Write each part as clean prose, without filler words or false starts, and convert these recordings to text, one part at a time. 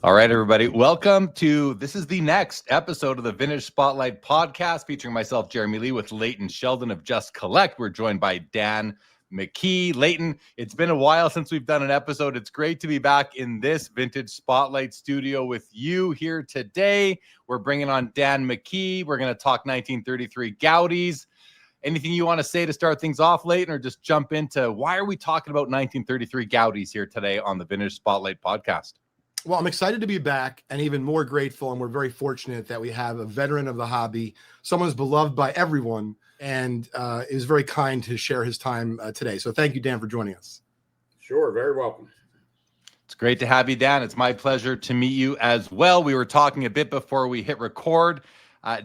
All right, everybody. Welcome to this is the next episode of the Vintage Spotlight podcast featuring myself, Jeremy Lee, with Leighton Sheldon of Just Collect. We're joined by Dan McKee. Leighton, it's been a while since we've done an episode. It's great to be back in this Vintage Spotlight studio with you here today. We're bringing on Dan McKee. We're going to talk 1933 Goudeys. Anything you want to say to start things off, Leighton, or just jump into why are we talking about 1933 Goudeys here today on the Vintage Spotlight podcast? Well, I'm excited to be back and even more grateful. And we're very fortunate that we have a veteran of the hobby, someone who's beloved by everyone, and is very kind to share his time today. So thank you, Dan, for joining us. Sure. Very welcome. It's great to have you, Dan. It's my pleasure to meet you as well. We were talking a bit before we hit record.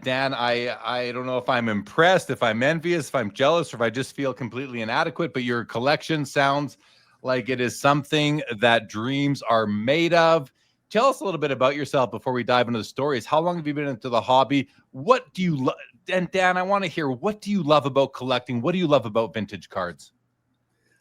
Dan, I don't know if I'm impressed, if I'm envious, if I'm jealous, or if I just feel completely inadequate, but your collection sounds like it is something that dreams are made of. Tell us a little bit about yourself before we dive into the stories. How long have you been into the hobby? What do you love? And Dan, I want to hear, what do you love about collecting? What do you love about vintage cards?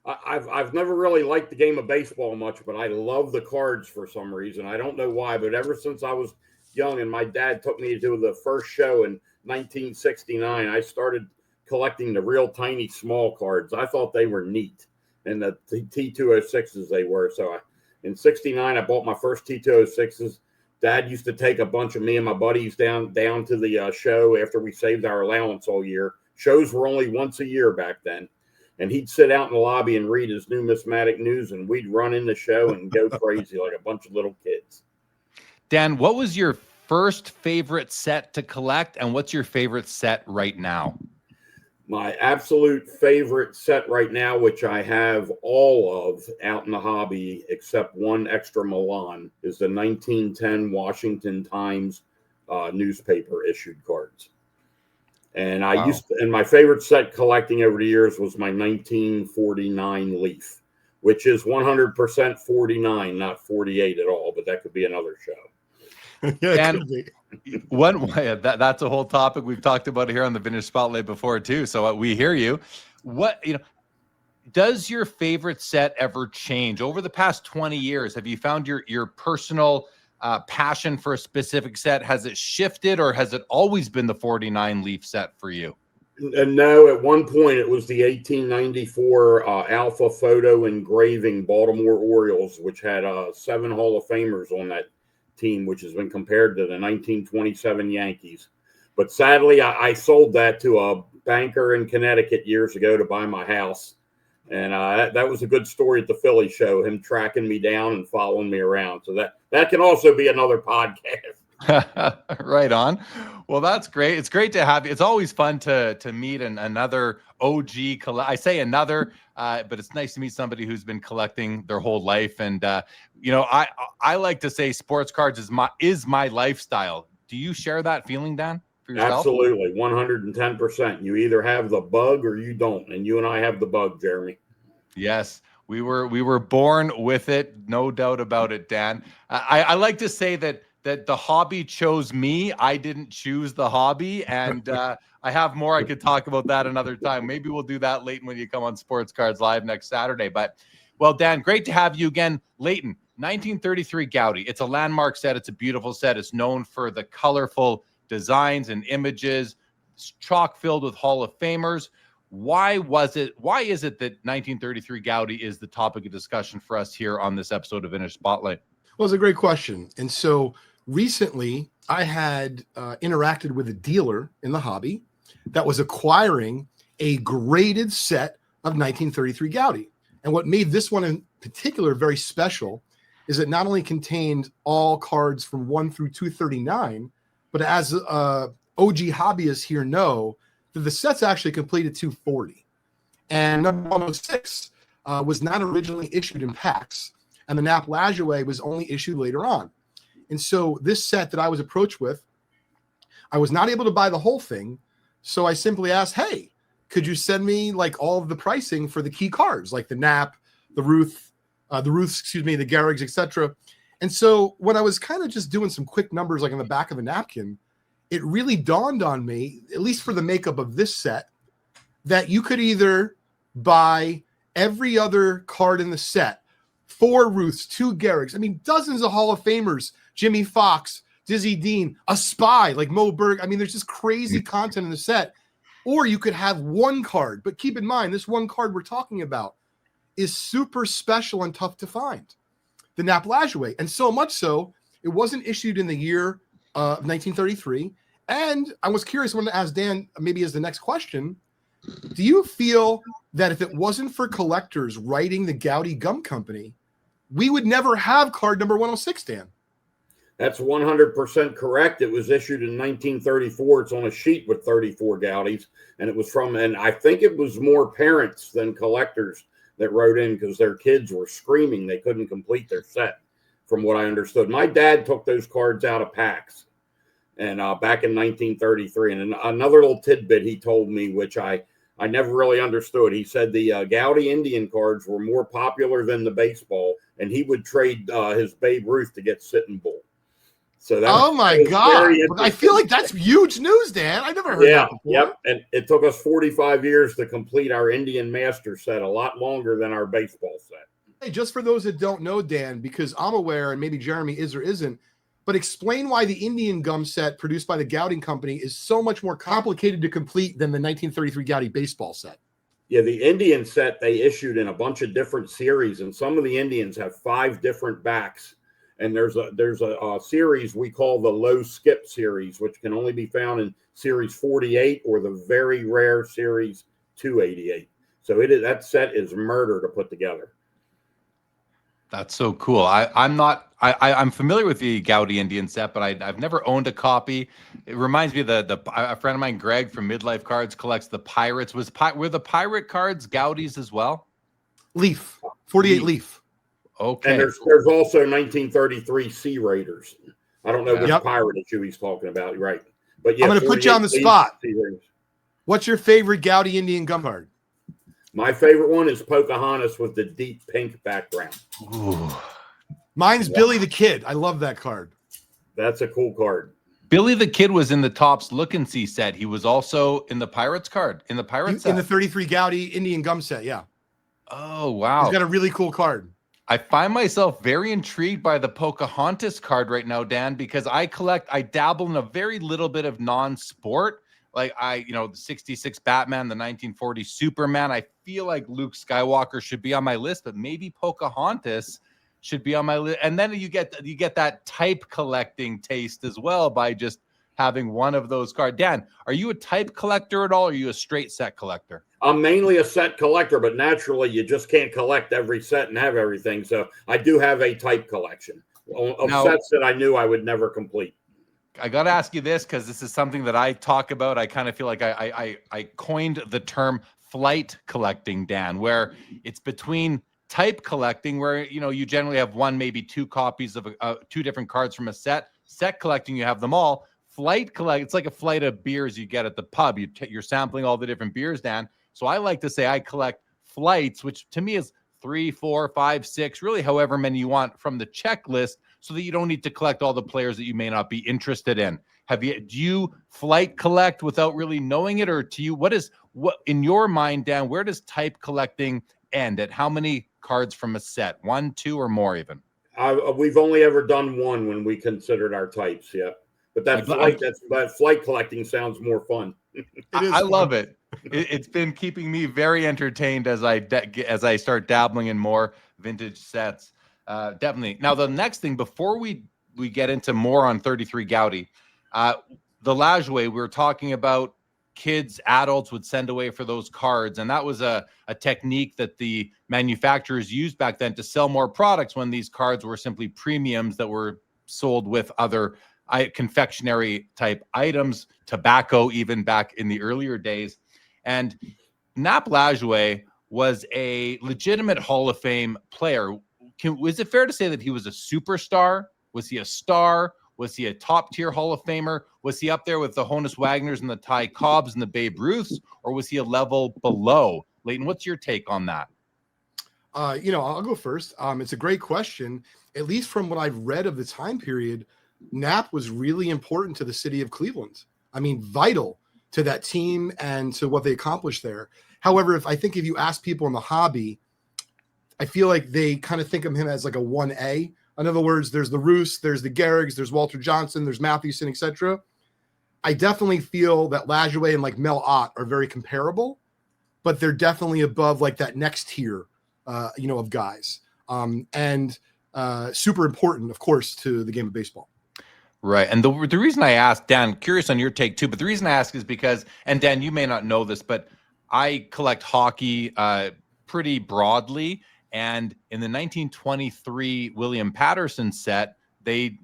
I've never really liked the game of baseball much, but I love the cards for some reason. I don't know why, but ever since I was young and my dad took me to the first show in 1969, I started collecting the real tiny small cards. I thought they were neat. And the T206s they were. So in 69, I bought my first T206s. Dad used to take a bunch of me and my buddies down to the show after we saved our allowance all year. Shows were only once a year back then. And he'd sit out in the lobby and read his numismatic news, and we'd run in the show and go crazy like a bunch of little kids. Dan, what was your first favorite set to collect, and what's your favorite set right now? My absolute favorite set right now, which I have all of out in the hobby except one extra Milan, is the 1910 Washington Times newspaper issued cards. And and my favorite set collecting over the years was my 1949 Leaf, which is 100% 49, not 48 at all, but that could be another show. Yeah, that's a whole topic. We've talked about it here on the Vintage Spotlight before too. So we hear you. Does your favorite set ever change over the past 20 years? Have you found your personal passion for a specific set? Has it shifted, or has it always been the 49 Leaf set for you? And no, at one point it was the 1894 Alpha Photo engraving Baltimore Orioles, which had 7 Hall of Famers on that team, which has been compared to the 1927 Yankees. But sadly, I sold that to a banker in Connecticut years ago to buy my house. And that was a good story at the Philly show, him tracking me down and following me around. So that can also be another podcast. Right on. Well, that's great. It's great to have you. It's always fun to meet another OG. I say another, but it's nice to meet somebody who's been collecting their whole life. And I like to say sports cards is my lifestyle. Do you share that feeling, Dan, for yourself? Absolutely, 110%. You either have the bug or you don't, and you and I have the bug, Jeremy. Yes. We were born with it, no doubt about it, Dan. I like to say that the hobby chose me. I didn't choose the hobby. And I have more. I could talk about that another time. Maybe we'll do that, Leighton, when you come on Sports Cards Live next Saturday. But, well, Dan, great to have you again. Leighton, 1933 Goudey. It's a landmark set. It's a beautiful set. It's known for the colorful designs and images. It's chock filled with Hall of Famers. Why is it that 1933 Goudey is the topic of discussion for us here on this episode of Vintage Spotlight? Well, it's a great question. And so recently I had interacted with a dealer in the hobby that was acquiring a graded set of 1933 Goudey. And what made this one in particular very special is it not only contained all cards from 1 through 239, but as OG hobbyists here know, that the set's actually completed 240. And number 106 was not originally issued in packs, and the Nap Lajoie was only issued later on. And so this set that I was approached with, I was not able to buy the whole thing, so I simply asked, hey, could you send me like all of the pricing for the key cards, like the Nap, the Ruths, the Gehrigs, etc. And so when I was kind of just doing some quick numbers like on the back of a napkin, it really dawned on me, at least for the makeup of this set, that you could either buy every other card in the set, 4 Ruths, 2 Gehrigs, dozens of Hall of Famers Jimmy Fox, Dizzy Dean, a spy like Mo Berg. I mean, there's just crazy content in the set. Or you could have one card. But keep in mind, this one card we're talking about is super special and tough to find. The Nap Lajoie. And so much so, it wasn't issued in the year of 1933. And I was curious, I wanted to ask Dan, maybe as the next question, do you feel that if it wasn't for collectors writing the Goudey Gum Company, we would never have card number 106, Dan? That's 100% correct. It was issued in 1934. It's on a sheet with 34 Goudeys, and it was from, and I think it was more parents than collectors that wrote in because their kids were screaming they couldn't complete their set, from what I understood. My dad took those cards out of packs, and back in 1933. And another little tidbit he told me, which I never really understood. He said the Goudey Indian cards were more popular than the baseball, and he would trade his Babe Ruth to get Sitting Bull. So that oh my God. I feel like that's huge news, Dan. I never heard that before. Yep. And it took us 45 years to complete our Indian Master set, a lot longer than our baseball set. Hey, just for those that don't know, Dan, because I'm aware, and maybe Jeremy is or isn't, but explain why the Indian Gum set produced by the Goudey Company is so much more complicated to complete than the 1933 Goudey baseball set. Yeah, the Indian set they issued in a bunch of different series, and some of the Indians have 5 different backs. And there's a series we call the low skip series, which can only be found in series 48 or the very rare series 288. So that set is murder to put together. That's so cool. I'm familiar with the Goudey Indian set, but I've never owned a copy. It reminds me of a friend of mine, Greg from Midlife Cards, collects the Pirates. Were the pirate cards Goudeys as well? Leaf, 48 Leaf. Okay. And there's also 1933 Sea Raiders. I don't know which pirate issue he's talking about, right? But yeah, I'm going to put you on the spot. What's your favorite Goudey Indian Gum card? My favorite one is Pocahontas with the deep pink background. Ooh. Mine's Billy the Kid. I love that card. That's a cool card. Billy the Kid was in the Topps Look and See set. He was also in the Pirates card, in the Pirates set. In the 33 Goudey Indian Gum set, yeah. Oh, wow. He's got a really cool card. I find myself very intrigued by the Pocahontas card right now, Dan, because I dabble in a very little bit of non-sport. Like the 66 Batman, the 1940 Superman. I feel like Luke Skywalker should be on my list, but maybe Pocahontas should be on my list. And then you get that type collecting taste as well by just having one of those cards. Dan, are you a type collector at all? Or are you a straight set collector? I'm mainly a set collector, but naturally you just can't collect every set and have everything. So I do have a type collection of sets that I knew I would never complete. I got to ask you this because this is something that I talk about. I kind of feel like I coined the term flight collecting, Dan, where it's between type collecting, where you generally have one, maybe 2 copies of 2 different cards from a set. Set collecting, you have them all. Flight collect, it's like a flight of beers you get at the pub. You're sampling all the different beers, Dan. So I like to say I collect flights, which to me is 3, 4, 5, 6, really however many you want from the checklist, so that you don't need to collect all the players that you may not be interested in. Do you flight collect without really knowing it, or to you, what in your mind, Dan, where does type collecting end? At how many cards from a set? 1, 2, or more even? We've only ever done one when we considered our types, yeah. But that flight collecting sounds more fun. I love it. It's been keeping me very entertained as I start dabbling in more vintage sets. Definitely. Now, the next thing before we get into more on 33 Goudey, the Lajoie, we were talking about kids, adults would send away for those cards, and that was a technique that the manufacturers used back then to sell more products when these cards were simply premiums that were sold with other confectionery type items, tobacco, even back in the earlier days. And Nap Lajoie was a legitimate Hall of Fame player. Was it fair to say that he was a superstar? Was he a star? Was he a top tier Hall of Famer? Was he up there with the Honus Wagners and the Ty Cobbs and the Babe Ruths, or was he a level below? Leighton, what's your take on that? I'll go first. It's a great question. At least from what I've read of the time period, Nap was really important to the city of Cleveland. I mean, vital to that team and to what they accomplished there. However, if you ask people in the hobby, I feel like they kind of think of him as like a 1A. In other words, there's the Roos, there's the Garrigs, there's Walter Johnson, there's Mathewson, etc. I definitely feel that Lajoie and like Mel Ott are very comparable, but they're definitely above like that next tier, of guys. And super important, of course, to the game of baseball. Right. And the reason I asked, Dan, curious on your take too, but the reason I ask is because, and Dan, you may not know this, but I collect hockey pretty broadly. And in the 1923 William Patterson set, the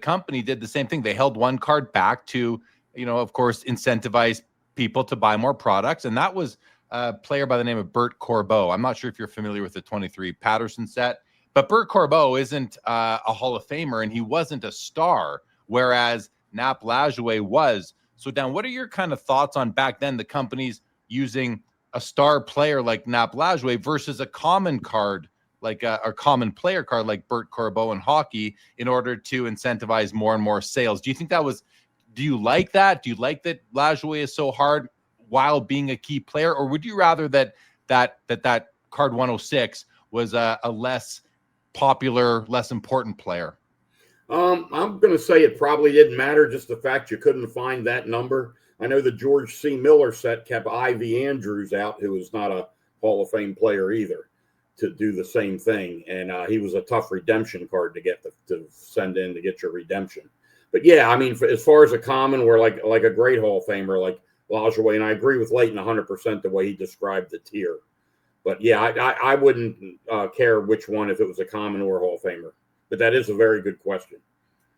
company did the same thing. They held one card back to, of course, incentivize people to buy more products. And that was a player by the name of Bert Corbeau. I'm not sure if you're familiar with the 23 Patterson set, but Bert Corbeau isn't a Hall of Famer, and he wasn't a star, whereas Nap Lajoie was. So, Dan, what are your kind of thoughts on back then the companies using a star player like Nap Lajoie versus a common card, like a common player card like Bert Corbeau in hockey, in order to incentivize more and more sales? Do you think do you like that? Do you like that Lajoie is so hard while being a key player? Or would you rather that card 106 was a less popular, less important player? I'm going to say it probably didn't matter, just the fact you couldn't find that number. I know the George C. Miller set kept Ivy Andrews out, who was not a Hall of Fame player either, to do the same thing. And he was a tough redemption card to send in to get your redemption. But yeah, I mean, as far as a common, or like a great Hall of Famer like Lajoie, and I agree with Leighton 100% the way he described the tier. But yeah, I wouldn't care which one, if it was a common or a Hall of Famer. But that is a very good question.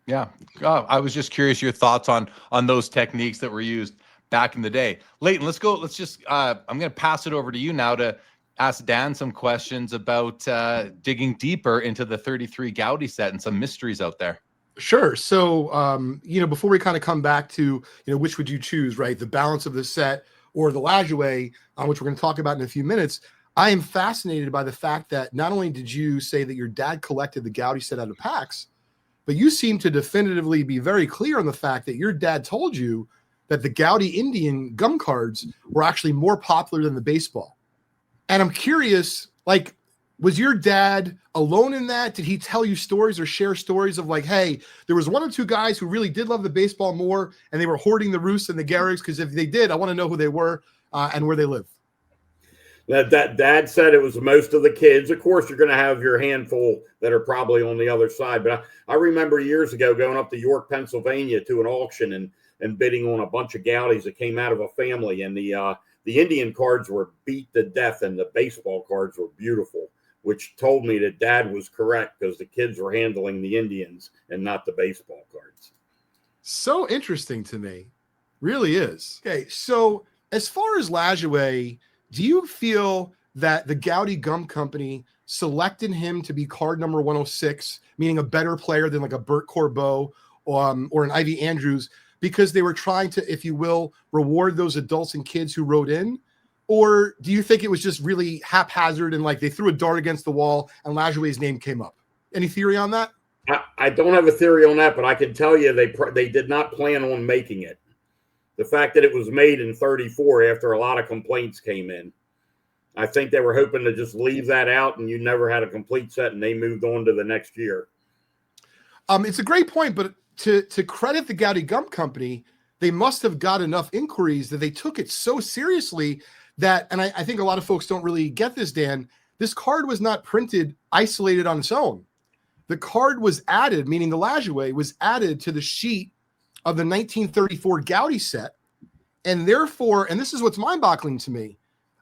Yeah, I was just curious your thoughts on those techniques that were used back in the day. Leighton, let's go. Let's just. I'm going to pass it over to you now to ask Dan some questions about digging deeper into the 33 Goudey set and some mysteries out there. Sure. So, before we kind of come back to, which would you choose, right? The balance of the set or the Lajoie, which we're going to talk about in a few minutes. I am fascinated by the fact that not only did you say that your dad collected the Goudey set out of packs, but you seem to definitively be very clear on the fact that your dad told you that the Goudey Indian Gum cards were actually more popular than the baseball. And I'm curious, like, was your dad alone in that? Did he tell you stories or share stories of like, hey, there was one or two guys who really did love the baseball more, and they were hoarding the Roos and the Garrigs? Because if they did, I want to know who they were and where they live. That Dad said it was most of the kids. Of course, you're going to have your handful that are probably on the other side. But I remember years ago going up to York, Pennsylvania to an auction and bidding on a bunch of Goudeys that came out of a family. And the Indian cards were beat to death, and the baseball cards were beautiful, which told me that Dad was correct, because the kids were handling the Indians and not the baseball cards. So interesting to me. Really is. Okay, so as far as Lajoie, do you feel that the Goudey Gum Company selected him to be card number 106, meaning a better player than like a Bert Corbeau or an Ivy Andrews, because they were trying to, if you will, reward those adults and kids who wrote in? Or do you think it was just really haphazard and like they threw a dart against the wall and Lajoie's name came up? Any theory on that? I don't have a theory on that, but I can tell you they did not plan on making it. The fact that it was made in 34 after a lot of complaints came in, I think they were hoping to just leave that out and you never had a complete set, and they moved on to the next year. It's a great point, but to credit the Goudey Gum Company, they must have got enough inquiries that they took it so seriously that, and I think a lot of folks don't really get this, Dan, this card was not printed isolated on its own. The card was added, meaning the Lajoie was added to the sheet of the 1934 Goudey set. And therefore, and this is what's mind-boggling to me,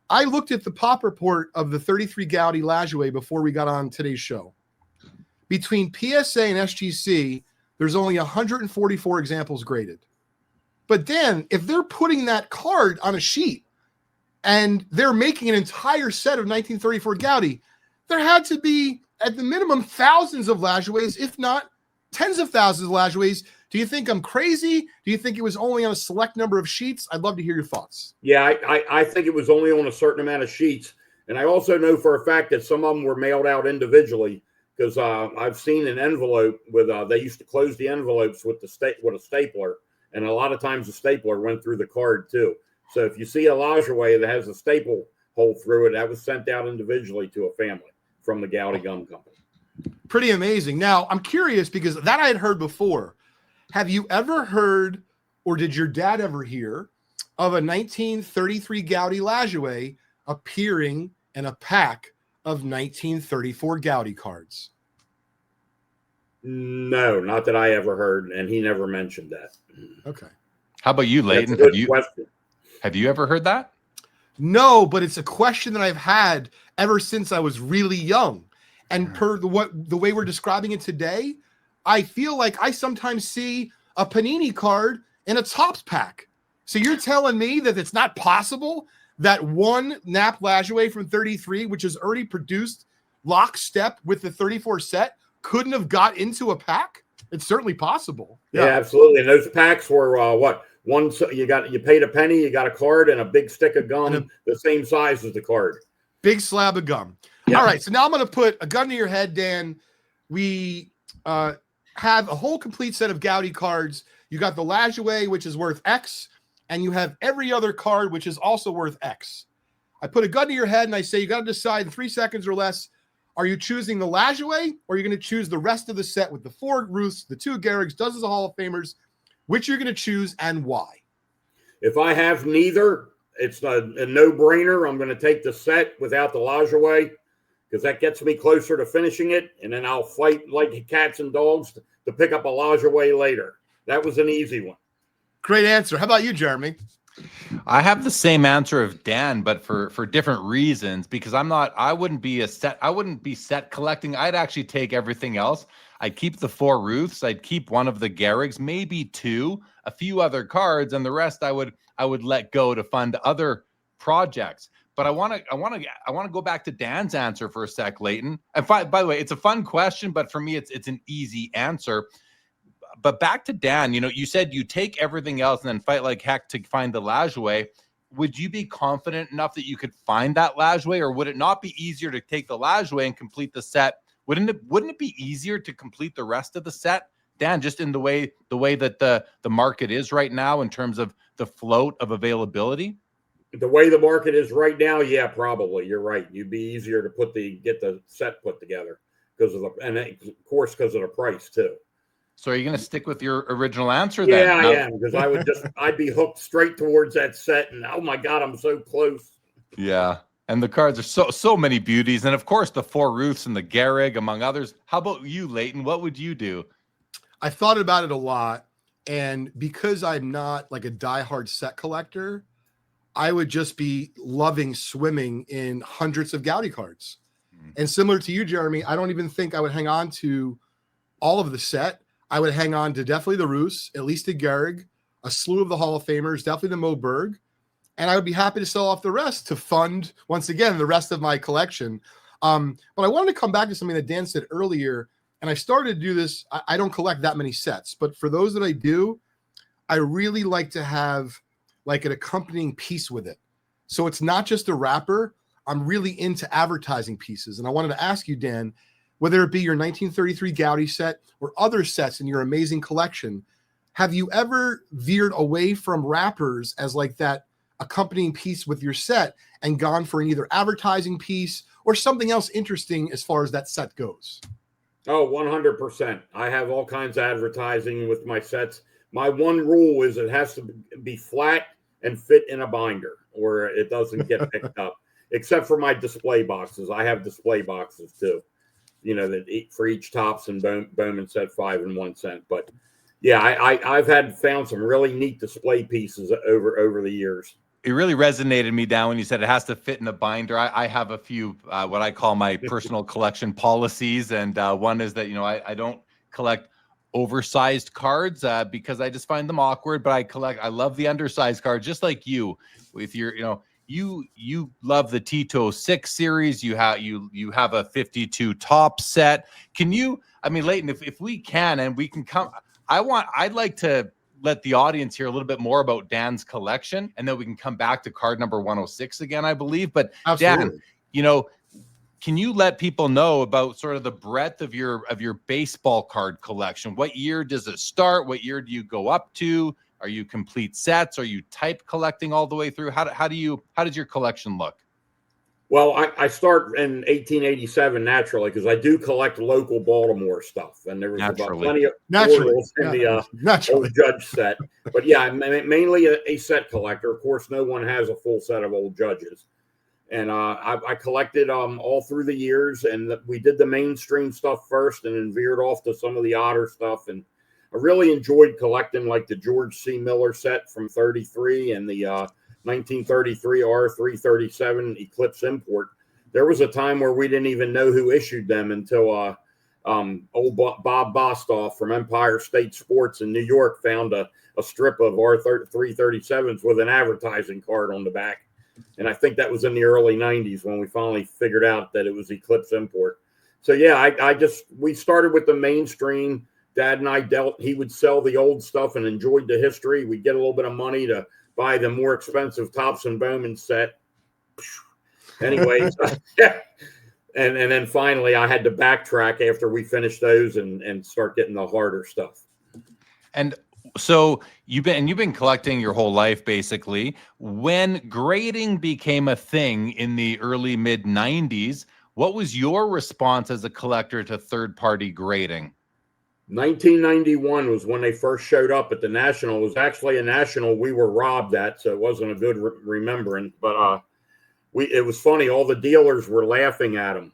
I looked at the pop report of the 33 Goudey Lajoie before we got on today's show. Between PSA and SGC, there's only 144 examples graded. But then, if they're putting that card on a sheet and they're making an entire set of 1934 Goudey, there had to be, at the minimum, thousands of Lajoies, if not tens of thousands of Lajoies. Do you think I'm crazy? Do you think it was only on a select number of sheets? I'd love to hear your thoughts. Yeah, I think it was only on a certain amount of sheets. And I also know for a fact that some of them were mailed out individually, because I've seen an envelope with they used to close the envelopes with a stapler, and a lot of times the stapler went through the card too. So if you see a Lajoie that has a staple hole through it, that was sent out individually to a family from the Goudey Gum Company. Pretty amazing. Now, I'm curious because that I had heard before. Have you ever heard, or did your dad ever hear, of a 1933 Goudey Lajoie appearing in a pack of 1934 Goudey cards? No, not that I ever heard, and he never mentioned that. Okay. How about you, That's a Leighton? good question. Have you ever heard that? No, but it's a question that I've had ever since I was really young. And per the way we're describing it today, I feel like I sometimes see a Panini card in a Topps pack. So you're telling me that it's not possible that one Nap Lajoie from 33, which is already produced lockstep with the 34 set, couldn't have got into a pack? It's certainly possible. Yeah, absolutely. And those packs were what? One, you paid a penny, you got a card and a big stick of gum, the same size as the card. Big slab of gum. Yeah. All right, so now I'm going to put a gun to your head, Dan. We have a whole complete set of Goudey cards. You got the Lajoie, which is worth X, and you have every other card, which is also worth X. I put a gun to your head, and I say you got to decide in 3 seconds or less, are you choosing the Lajoie, or are you going to choose the rest of the set with the 4 Ruths, the 2 Gehrigs, dozens of Hall of Famers, which you're going to choose and why? If I have neither, it's a no-brainer. I'm going to take the set without the Lajoie because that gets me closer to finishing it, and then I'll fight like cats and dogs to pick up a Lajoie later. That was an easy one. Great answer. How about you, Jeremy? I have the same answer of Dan, but for different reasons, because I wouldn't be set collecting. I'd actually take everything else. I'd keep the 4 Ruths. I'd keep one of the Gehrigs, maybe 2, a few other cards, and the rest I would let go to fund other projects. But I want to go back to Dan's answer for a sec, Leighton. And by the way, it's a fun question, but for me, it's an easy answer. But back to Dan, you said you take everything else and then fight like heck to find the Lajoie. Would you be confident enough that you could find that Lajoie, or would it not be easier to take the Lajoie and complete the set? Wouldn't it be easier to complete the rest of the set, Dan, just in the way that the market is right now in terms of the float of availability? The way the market is right now, yeah, probably. You're right. You'd be easier to get the set put together because of the price too. So are you going to stick with your original answer then? Yeah, I am, because I'd be hooked straight towards that set, and oh my God, I'm so close. Yeah, and the cards are so many beauties, and of course the 4 Ruths and the Gehrig, among others. How about you, Leighton? What would you do? I thought about it a lot, and because I'm not like a diehard set collector, I would just be loving swimming in hundreds of Goudey cards. And similar to you, Jeremy, I don't even think I would hang on to all of the set. I would hang on to definitely the Roos, at least a Gehrig, a slew of the Hall of Famers, definitely the Mo Berg, and I would be happy to sell off the rest to fund, once again, the rest of my collection. But I wanted to come back to something that Dan said earlier, and I started to do this. I don't collect that many sets, but for those that I do, I really like to have like an accompanying piece with it. So it's not just a wrapper. I'm really into advertising pieces. And I wanted to ask you, Dan, whether it be your 1933 Goudey set or other sets in your amazing collection, have you ever veered away from wrappers as like that accompanying piece with your set and gone for an either advertising piece or something else interesting as far as that set goes? Oh, 100%. I have all kinds of advertising with my sets. My one rule is it has to be flat and fit in a binder or it doesn't get picked up, except for my display boxes. I have display boxes too. That for each Topps and Bowman set 5 and 1 cent. But yeah, I've found some really neat display pieces over the years. It really resonated me, Dan, when you said it has to fit in a binder. I have a few what I call my personal collection policies, and one is that I don't collect oversized cards because I just find them awkward. But I love the undersized cards, just like you. If you're you love the T206 series. You have a 52 top set. Leighton, if we can and we can come, I'd like to let the audience hear a little bit more about Dan's collection, and then we can come back to card number 106 again, I believe. But absolutely. Dan, can you let people know about sort of the breadth of your baseball card collection? What year does it start? What year do you go up to? Are you complete sets? Are you type collecting all the way through? How does your collection look? Well, I start in 1887 naturally because I do collect local Baltimore stuff, and there was about plenty of Orioles in the old Judge set. But yeah, I'm mainly a set collector. Of course, no one has a full set of old Judges, and I collected all through the years. And we did the mainstream stuff first, and then veered off to some of the odder stuff. And I really enjoyed collecting like the George C. Miller set from '33 and the 1933 R337 Eclipse import. There was a time where we didn't even know who issued them until old Bob Bostoff from Empire State Sports in New York found a strip of R337s with an advertising card on the back. And I think that was in the early 90s when we finally figured out that it was Eclipse import. So yeah, we started with the mainstream. Dad and I he would sell the old stuff and enjoyed the history. We'd get a little bit of money to buy the more expensive Topps and Bowman set. Anyways, yeah. And then finally I had to backtrack after we finished those and start getting the harder stuff. And so you've been collecting your whole life, basically. When grading became a thing in the early mid 90s, what was your response as a collector to third-party grading? 1991 was when they first showed up at the National. It was actually a National we were robbed at, so it wasn't a good remembrance. But it was funny. All the dealers were laughing at them,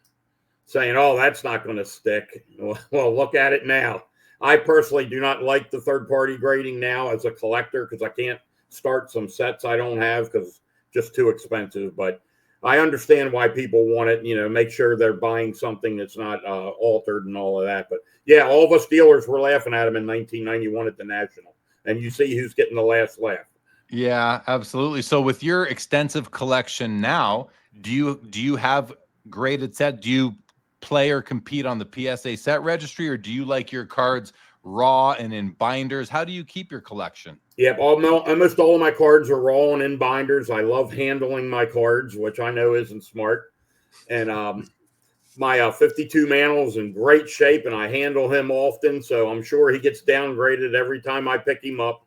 saying, "Oh, that's not going to stick." Well, look at it now. I personally do not like the third-party grading now as a collector because I can't start some sets I don't have because it's just too expensive. But I understand why people want it, make sure they're buying something that's not altered and all of that. But yeah, all of us dealers were laughing at him in 1991 at the National. And you see who's getting the last laugh. Yeah, absolutely. So with your extensive collection now, do you have graded set? Do you play or compete on the PSA set registry, or do you like your cards raw and in binders? How do you keep your collection? Yeah, almost all of my cards are raw and in binders. I love handling my cards, which I know isn't smart. And my 52 Mantl's in great shape, and I handle him often, so I'm sure he gets downgraded every time I pick him up.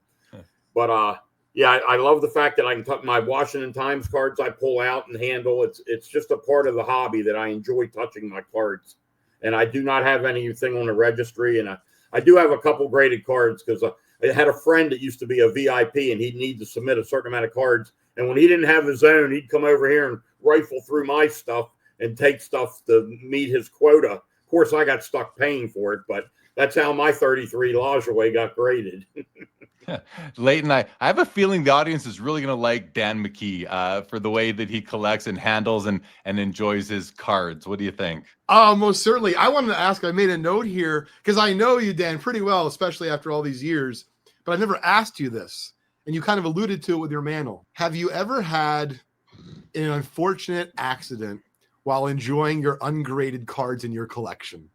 But yeah, I love the fact that I can tuck my Washington Times cards I pull out and handle. It's just a part of the hobby that I enjoy touching my cards. And I do not have anything on the registry, and I do have a couple graded cards because I had a friend that used to be a VIP, and he'd need to submit a certain amount of cards. And when he didn't have his own, he'd come over here and rifle through my stuff and take stuff to meet his quota. Of course, I got stuck paying for it, but that's how my 33 Lajoie got graded. Leighton, I have a feeling the audience is really going to like Dan McKee for the way that he collects and handles and enjoys his cards. What do you think? Most certainly. I wanted to ask, I made a note here because I know you, Dan, pretty well, especially after all these years, but I've never asked you this, and you kind of alluded to it with your mantle. Have you ever had an unfortunate accident while enjoying your ungraded cards in your collection?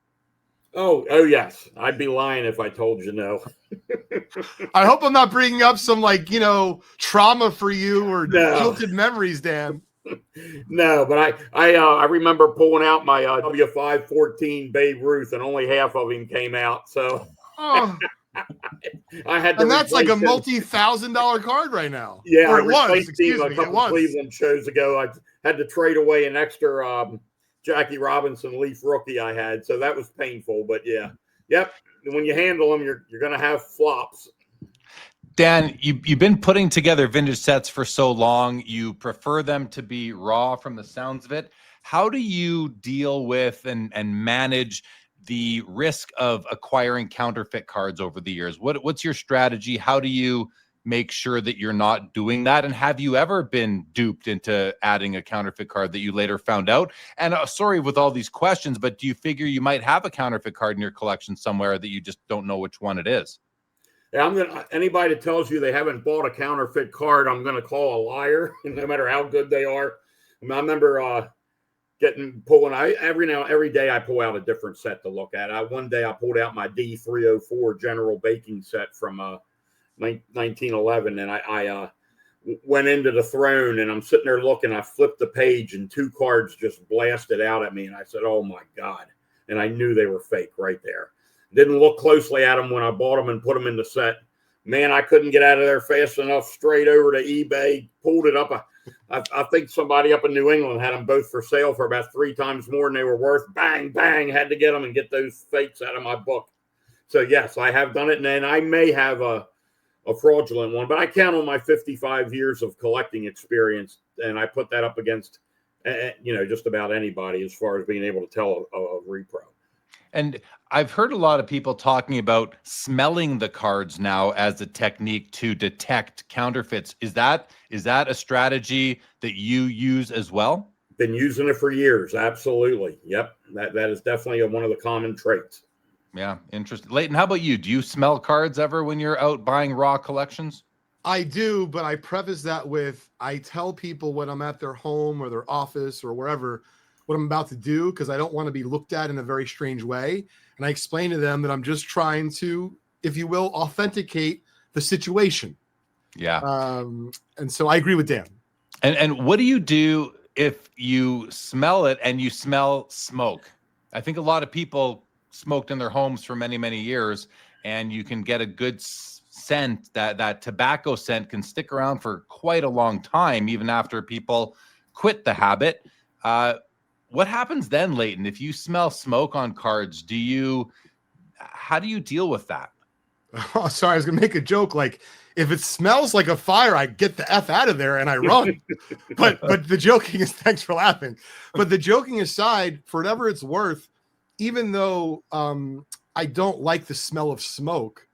Oh, yes. I'd be lying if I told you no. I hope I'm not bringing up some trauma for you or jilted memories, Dan. No, but I remember pulling out my W514 Babe Ruth, and only half of him came out. So I had to. And that's like a multi-$1,000 card right now. Yeah, or it was. Excuse me, a couple Cleveland shows ago. I had to trade away an extra Jackie Robinson Leaf rookie I had, so that was painful. But yeah, yep. When you handle them, you're going to have flops. Dan, you've been putting together vintage sets for so long. You prefer them to be raw from the sounds of it. How do you deal with and manage the risk of acquiring counterfeit cards over the years? What's your strategy? How do you make sure that you're not doing that? And have you ever been duped into adding a counterfeit card that you later found out? And sorry with all these questions, but do you figure you might have a counterfeit card in your collection somewhere that you just don't know which one it is? Yeah, anybody that tells you they haven't bought a counterfeit card, I'm gonna call a liar, no matter how good they are. I remember every day I pull out a different set to look at. One day I pulled out my D304 General Baking set from 1911, and I went into the throne, and I'm sitting there looking. I flipped the page, and two cards just blasted out at me, and I said, "Oh my God!" And I knew they were fake right there. Didn't look closely at them when I bought them and put them in the set. Man, I couldn't get out of there fast enough. Straight over to eBay, pulled it up. I think somebody up in New England had them both for sale for about 3 times more than they were worth. Bang, bang, had to get them and get those fakes out of my book. So, yes, I have done it. And then I may have a fraudulent one, but I count on my 55 years of collecting experience, and I put that up against, just about anybody as far as being able to tell a repro. And I've heard a lot of people talking about smelling the cards now as a technique to detect counterfeits. Is that a strategy that you use as well? Been using it for years. Absolutely. Yep. That is definitely one of the common traits. Yeah, interesting. Leighton, how about you? Do you smell cards ever when you're out buying raw collections? I do, but I preface that with, I tell people when I'm at their home or their office or wherever what I'm about to do, because I don't want to be looked at in a very strange way. And I explain to them that I'm just trying to, if you will, authenticate the situation. Yeah. And so I agree with Dan. And what do you do if you smell it and you smell smoke? I think a lot of people smoked in their homes for many, many years, and you can get a good scent. That tobacco scent can stick around for quite a long time, even after people quit the habit. What happens then, Leighton, if you smell smoke on cards? How do you deal with that? Oh, sorry, I was gonna make a joke. Like, if it smells like a fire, I get the F out of there and I run. but the joking is, thanks for laughing. But the joking aside, for whatever it's worth, even though I don't like the smell of smoke,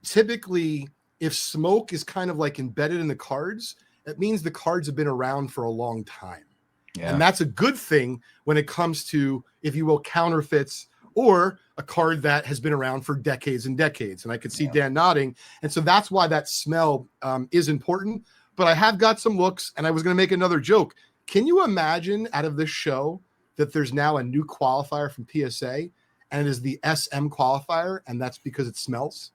typically if smoke is kind of like embedded in the cards, it means the cards have been around for a long time. Yeah. And that's a good thing when it comes to, if you will, counterfeits or a card that has been around for decades and decades. And I could see Dan nodding. And so that's why that smell is important. But I have got some looks, and I was going to make another joke. Can you imagine out of this show that there's now a new qualifier from PSA, and it is the SM qualifier, and that's because it smells?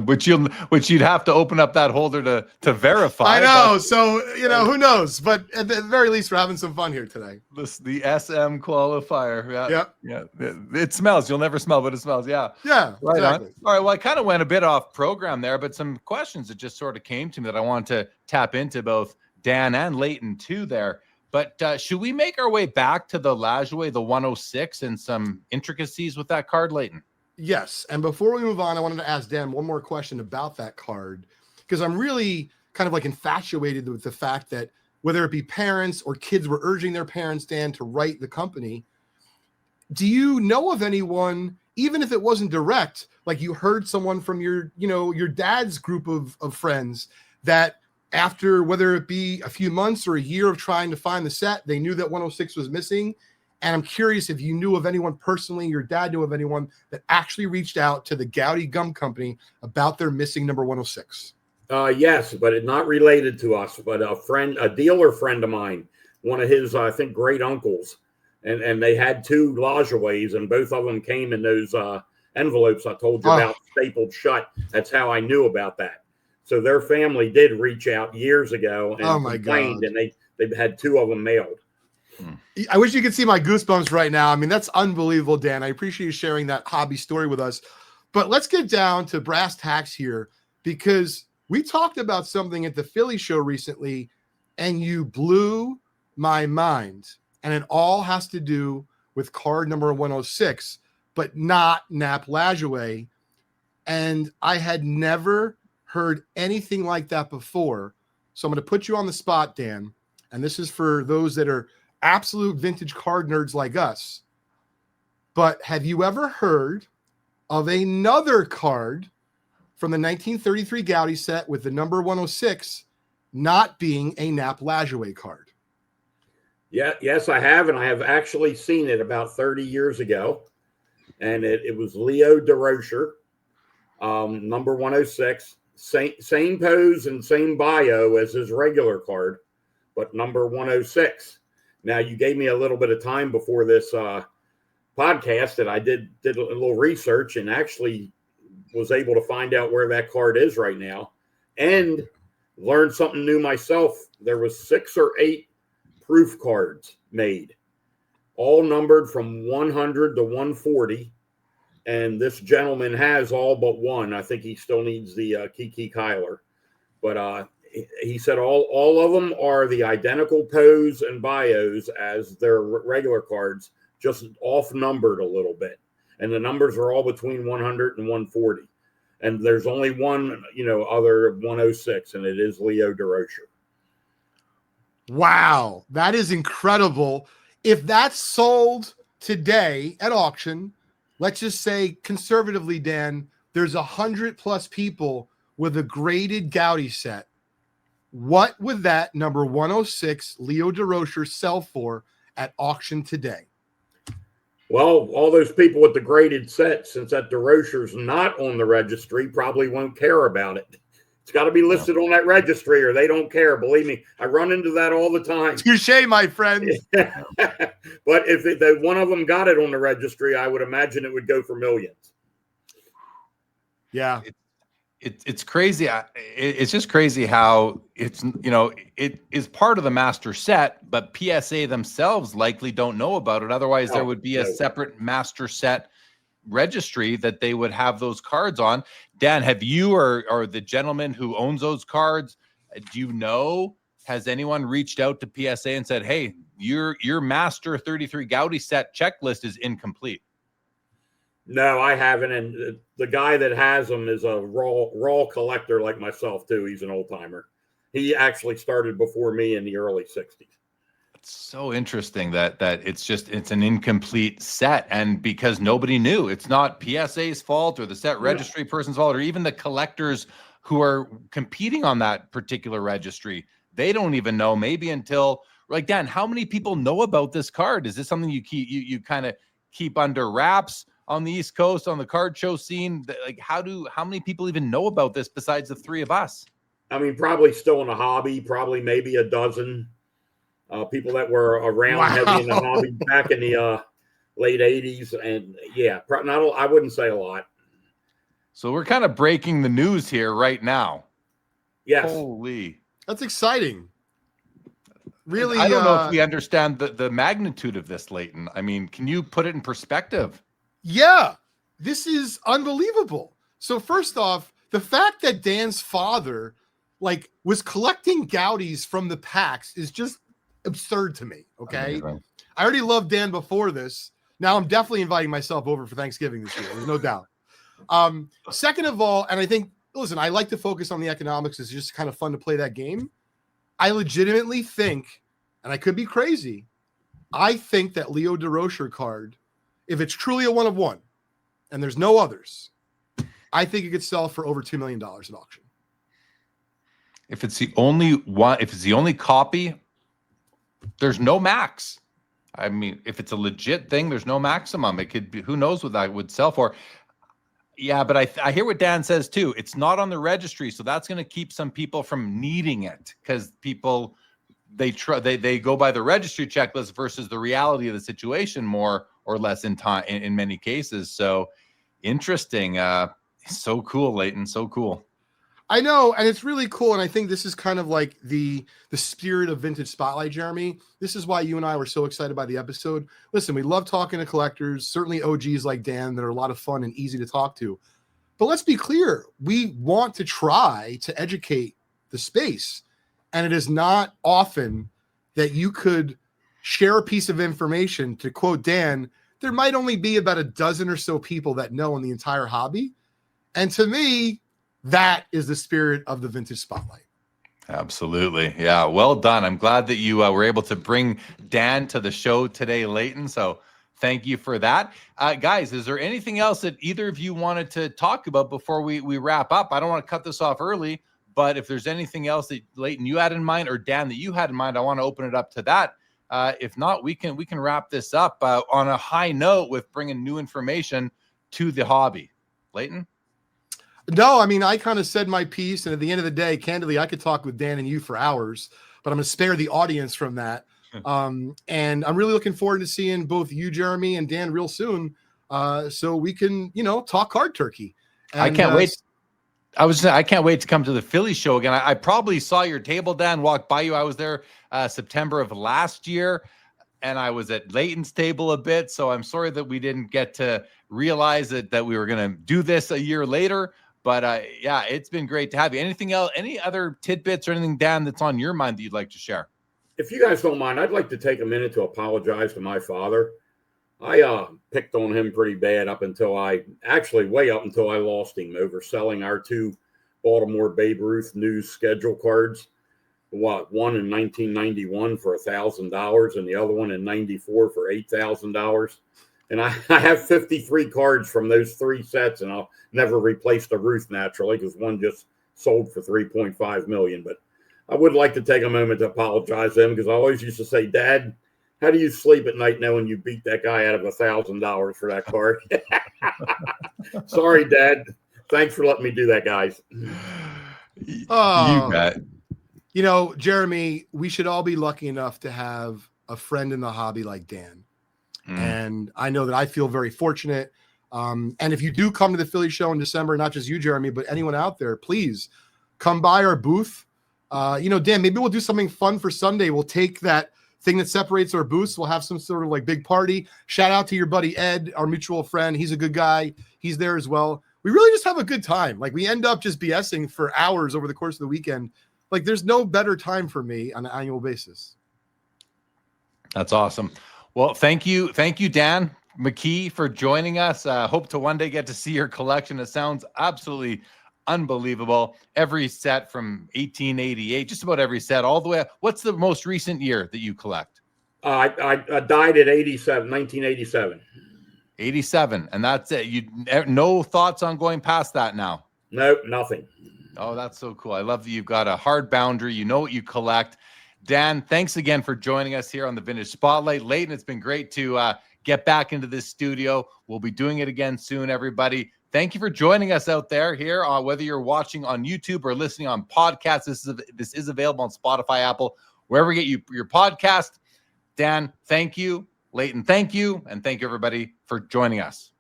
which you'd have to open up that holder to verify. I know. So, who knows? But at the very least, we're having some fun here today. The SM qualifier. Yeah. It smells. You'll never smell, but it smells. Yeah. Yeah. Right exactly. On. All right. Well, I kind of went a bit off program there, but some questions that just sort of came to me that I wanted to tap into, both Dan and Leighton too there. But should we make our way back to the Lajoie, the 106, and some intricacies with that card, Leighton? Yes. And before we move on, I wanted to ask Dan one more question about that card, because I'm really kind of like infatuated with the fact that whether it be parents or kids were urging their parents, Dan, to write the company. Do you know of anyone, even if it wasn't direct, like you heard someone from your dad's group of friends that after, whether it be a few months or a year of trying to find the set, they knew that 106 was missing? And I'm curious if you knew of anyone personally, your dad knew of anyone that actually reached out to the Goudey Gum Company about their missing number 106. Yes, but it's not related to us, but a dealer friend of mine, one of his, I think, great uncles, and they had 2 Lajoies, and both of them came in those envelopes I told you about, stapled shut. That's how I knew about that. So their family did reach out years ago and complained, and they had 2 of them mailed. I wish you could see my goosebumps right now. I mean, that's unbelievable, Dan. I appreciate you sharing that hobby story with us. But let's get down to brass tacks here, because we talked about something at the Philly show recently, and you blew my mind. And it all has to do with card number 106, but not Nap Lajoie. And I had never heard anything like that before. So I'm going to put you on the spot, Dan. And this is for those that are absolute vintage card nerds like us. But have you ever heard of another card from the 1933 Goudey set with the number 106 not being a Nap Lajoie card? Yeah, yes, I have, and I have actually seen it about 30 years ago. And it was Leo Durocher, number 106, same pose and same bio as his regular card, but number 106. Now, you gave me a little bit of time before this podcast, and I did a little research and actually was able to find out where that card is right now and learned something new myself. There was 6 or 8 proof cards made, all numbered from 100 to 140. And this gentleman has all but one. I think he still needs the Kiki Kyler. But he said all of them are the identical pose and bios as their regular cards, just off numbered a little bit, and the numbers are all between 100 and 140, and there's only one other 106, and it is Leo Durocher. Wow, that is incredible. If that's sold today at auction, let's just say conservatively, Dan, there's 100+ people with a graded Goudey set. What would that number 106 Leo Durocher sell for at auction today? Well, all those people with the graded set, since that Durocher's not on the registry, probably won't care about it. It's got to be listed on that registry or they don't care. Believe me, I run into that all the time. Touché, my friend. But if one of them got it on the registry, I would imagine it would go for millions. Yeah. It's crazy. It's just crazy how it is part of the master set, but PSA themselves likely don't know about it. Otherwise, there would be a separate master set registry that they would have those cards on. Dan, have you or the gentleman who owns those cards, do you know, has anyone reached out to PSA and said, hey, your master 33 Goudey set checklist is incomplete? No, I haven't. And the guy that has them is a raw collector like myself too. He's an old timer. He actually started before me in the early 60s. It's so interesting that it's an incomplete set, and because nobody knew, it's not PSA's fault or the set registry person's fault or even the collectors who are competing on that particular registry. They don't even know, maybe until, like, Dan, how many people know about this card? Is this something you kind of keep under wraps on the East Coast, on the card show scene? Like, how many people even know about this besides the three of us? I mean, probably still in the hobby, probably maybe a dozen people that were around heavy in the hobby back in the late 80s. And yeah, I wouldn't say a lot. So we're kind of breaking the news here right now. Yes. Holy. That's exciting. Really, I don't know if we understand the magnitude of this, Leighton. I mean, can you put it in perspective? Yeah, this is unbelievable. So first off, the fact that Dan's father was collecting Goudeys from the packs is just absurd to me. Okay. Amazing. I already loved Dan before this. Now I'm definitely inviting myself over for Thanksgiving this year. There's no doubt. Second of all, and I think, listen, I like to focus on the economics. It's just kind of fun to play that game. I legitimately think, and I could be crazy, I think that Leo Durocher card, if it's truly a 1 of 1 and there's no others, I think it could sell for over $2 million at auction. If it's the only one, if it's the only copy, there's no max. I mean, if it's a legit thing, there's no maximum. It could be, who knows what that would sell for. Yeah, but I hear what Dan says too. It's not on the registry, so that's going to keep some people from needing it, because people, they go by the registry checklist versus the reality of the situation more or less in time in many cases. So interesting. So cool, Leighton. So cool. I know, and it's really cool. And I think this is kind of like the spirit of Vintage Spotlight, Jeremy. This is why you and I were so excited by the episode. Listen, we love talking to collectors, certainly OGs like Dan that are a lot of fun and easy to talk to. But let's be clear, we want to try to educate the space. And it is not often that you could share a piece of information. To quote Dan, there might only be about a dozen or so people that know in the entire hobby. And to me, that is the spirit of the Vintage Spotlight. Absolutely. Yeah. Well done. I'm glad that you were able to bring Dan to the show today, Leighton. So thank you for that. Guys, is there anything else that either of you wanted to talk about before we wrap up? I don't want to cut this off early, but if there's anything else that Leighton you had in mind, or Dan that you had in mind, I want to open it up to that. If not, we can wrap this up on a high note with bringing new information to the hobby. Leighton? No, I mean, I kind of said my piece, and at the end of the day, candidly, I could talk with Dan and you for hours, but I'm going to spare the audience from that. And I'm really looking forward to seeing both you, Jeremy, and Dan real soon, so we can, talk card turkey. And, I can't wait. I can't wait to come to the Philly show again. I probably saw your table, Dan, walk by you. I was there September of last year, and I was at Leighton's table a bit. So I'm sorry that we didn't get to realize that we were going to do this a year later. But yeah, it's been great to have you. Anything else, any other tidbits or anything, Dan, that's on your mind that you'd like to share? If you guys don't mind, I'd like to take a minute to apologize to my father. I picked on him pretty bad way up until I lost him over selling our 2 Baltimore Babe Ruth news schedule cards. One in 1991 for $1,000 and the other one in 94 for $8,000. And I have 53 cards from those 3 sets, and I'll never replace the Ruth naturally because one just sold for $3.5 million. But I would like to take a moment to apologize to him because I always used to say, Dad, how do you sleep at night knowing you beat that guy out of $1,000 for that card? Sorry, Dad. Thanks for letting me do that, guys. You bet. You know, Jeremy, we should all be lucky enough to have a friend in the hobby like Dan. And I know that I feel very fortunate. And if you do come to the Philly show in December, not just you, Jeremy, but anyone out there, please come by our booth. You know, Dan, maybe we'll do something fun for Sunday. We'll take that thing that separates our booths. We'll have some sort of like big party. Shout out to your buddy Ed, our mutual friend. He's a good guy. He's there as well. We really just have a good time. Like, we end up just BSing for hours over the course of the weekend. Like, there's no better time for me on an annual basis. That's awesome. Well, thank you, Dan McKee, for joining us. Hope to one day get to see your collection. It sounds absolutely unbelievable. Every set from 1888, just about every set, all the way up. What's the most recent year that you collect? I died at 1987. 87, and that's it. You no thoughts on going past that now? Nope, nothing. Oh, that's so cool. I love that you've got a hard boundary. You know what you collect. Dan, thanks again for joining us here on the Vintage Spotlight. Leighton, it's been great to get back into this studio. We'll be doing it again soon, everybody. Thank you for joining us out there here, whether you're watching on YouTube or listening on podcasts. This is available on Spotify, Apple, wherever you get your podcast. Dan, thank you. Leighton, thank you. And thank you, everybody, for joining us.